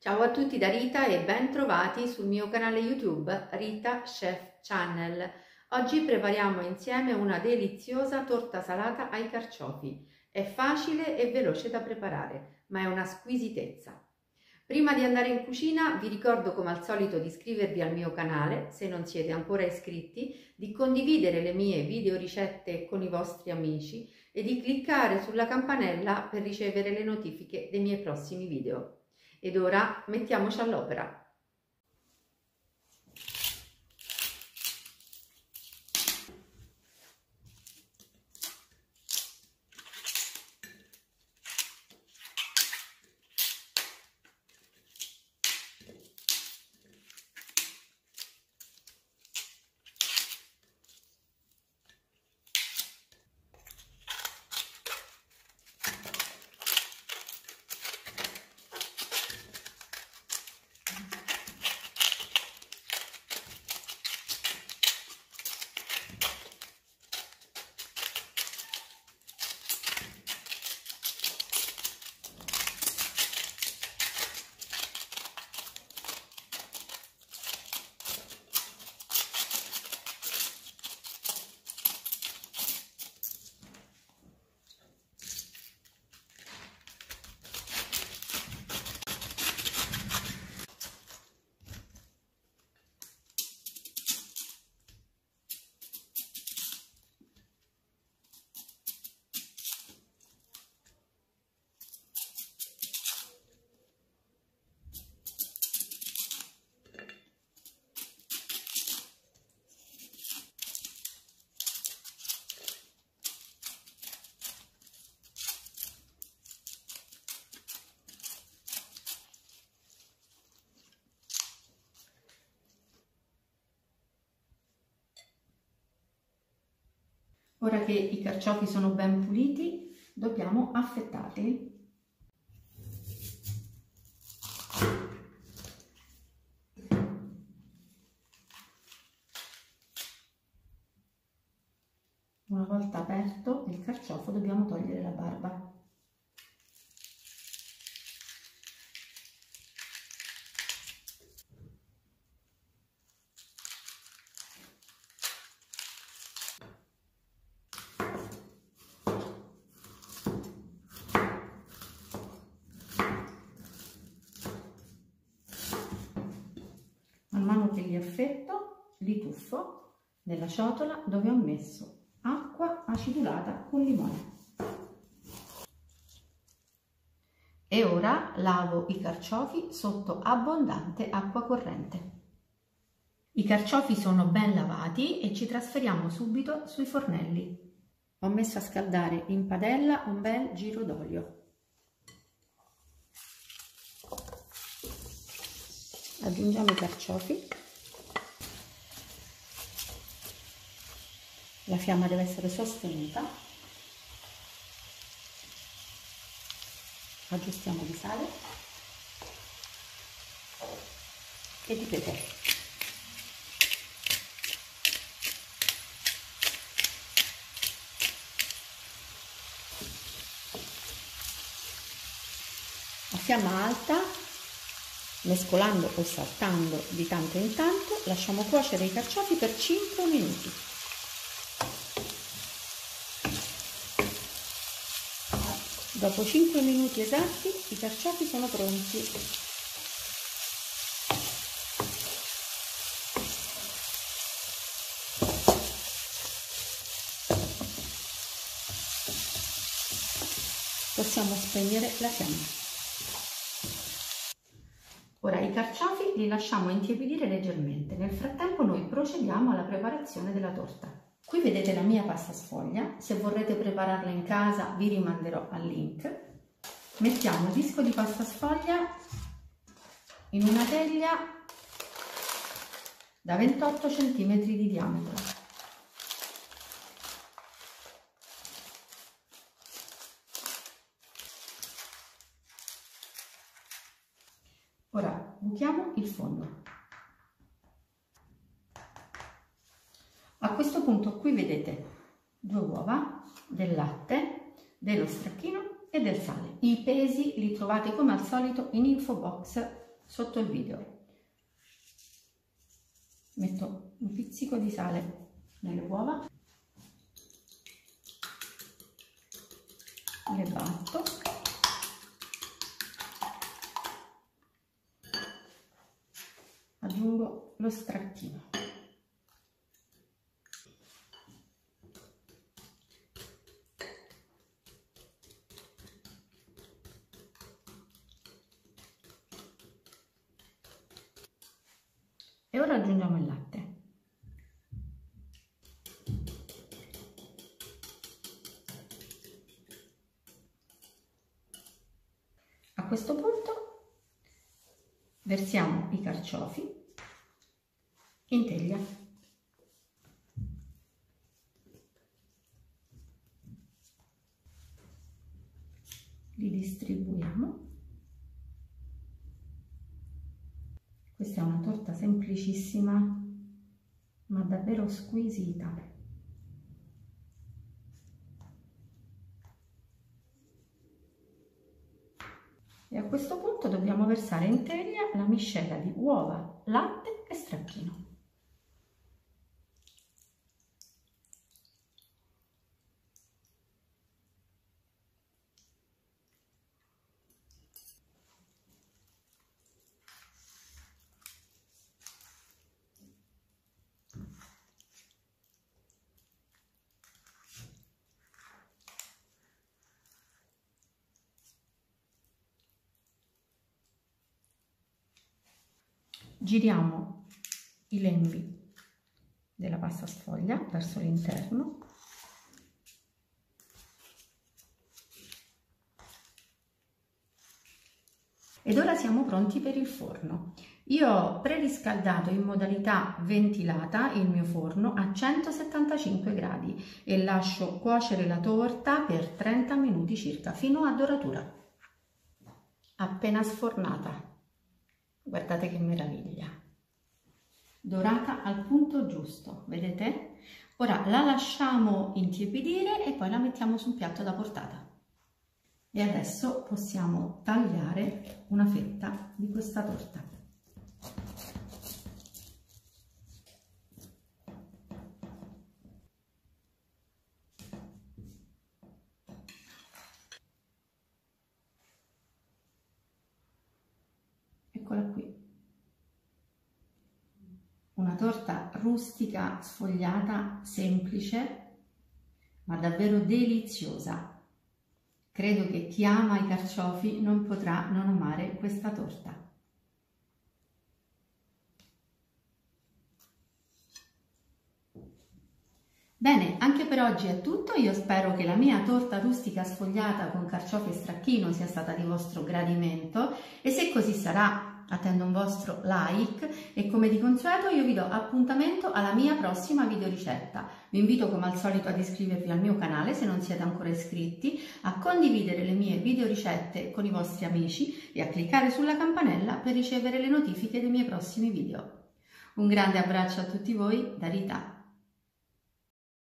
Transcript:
Ciao a tutti da Rita e ben trovati sul mio canale YouTube Rita Chef Channel. Oggi prepariamo insieme una deliziosa torta salata ai carciofi. È facile e veloce da preparare, ma è una squisitezza. Prima di andare in cucina vi ricordo come al solito di iscrivervi al mio canale se non siete ancora iscritti, di condividere le mie video ricette con i vostri amici e di cliccare sulla campanella per ricevere le notifiche dei miei prossimi video. Ed ora mettiamoci all'opera. Ora che i carciofi sono ben puliti, dobbiamo affettarli. Una volta aperto il carciofo dobbiamo togliere la barba. Man mano che li affetto, li tuffo nella ciotola dove ho messo acqua acidulata con limone. E ora lavo i carciofi sotto abbondante acqua corrente. I carciofi sono ben lavati e ci trasferiamo subito sui fornelli. Ho messo a scaldare in padella un bel giro d'olio. Aggiungiamo i carciofi. La fiamma deve essere sostenuta. Aggiustiamo di sale e di pepe. A fiamma alta, mescolando o saltando di tanto in tanto, lasciamo cuocere i carciofi per 5 minuti. Dopo 5 minuti esatti i carciofi sono pronti. Possiamo spegnere la fiamma. Ora i carciofi li lasciamo intiepidire leggermente. Nel frattempo noi procediamo alla preparazione della torta. Qui vedete la mia pasta sfoglia, se vorrete prepararla in casa vi rimanderò al link. Mettiamo il disco di pasta sfoglia in una teglia da 28 cm di diametro. Ora buchiamo il fondo. A questo punto qui vedete 2 uova, del latte, dello stracchino e del sale. I pesi li trovate come al solito in info box sotto il video. Metto un pizzico di sale nelle uova, le batto, aggiungo lo stracchino. E ora aggiungiamo il latte. A questo punto versiamo i carciofi in teglia. Li distribuiamo. Questa è una torta semplicissima, ma davvero squisita. E a questo punto dobbiamo versare in teglia la miscela di uova, latte e stracchino. Giriamo i lembi della pasta sfoglia verso l'interno ed ora siamo pronti per il forno. Io ho preriscaldato in modalità ventilata il mio forno a 175 gradi e lascio cuocere la torta per 30 minuti circa fino a doratura. Appena sfornata. Guardate che meraviglia, dorata al punto giusto, vedete? Ora la lasciamo intiepidire e poi la mettiamo su un piatto da portata. E adesso possiamo tagliare una fetta di questa torta. Eccola qui, una torta rustica, sfogliata, semplice, ma davvero deliziosa. Credo che chi ama i carciofi non potrà non amare questa torta. Bene, anche per oggi è tutto. Io spero che la mia torta rustica sfogliata con carciofi e stracchino sia stata di vostro gradimento e se così sarà attendo un vostro like e come di consueto io vi do appuntamento alla mia prossima video ricetta. Vi invito come al solito ad iscrivervi al mio canale se non siete ancora iscritti, a condividere le mie video ricette con i vostri amici e a cliccare sulla campanella per ricevere le notifiche dei miei prossimi video. Un grande abbraccio a tutti voi da Rita.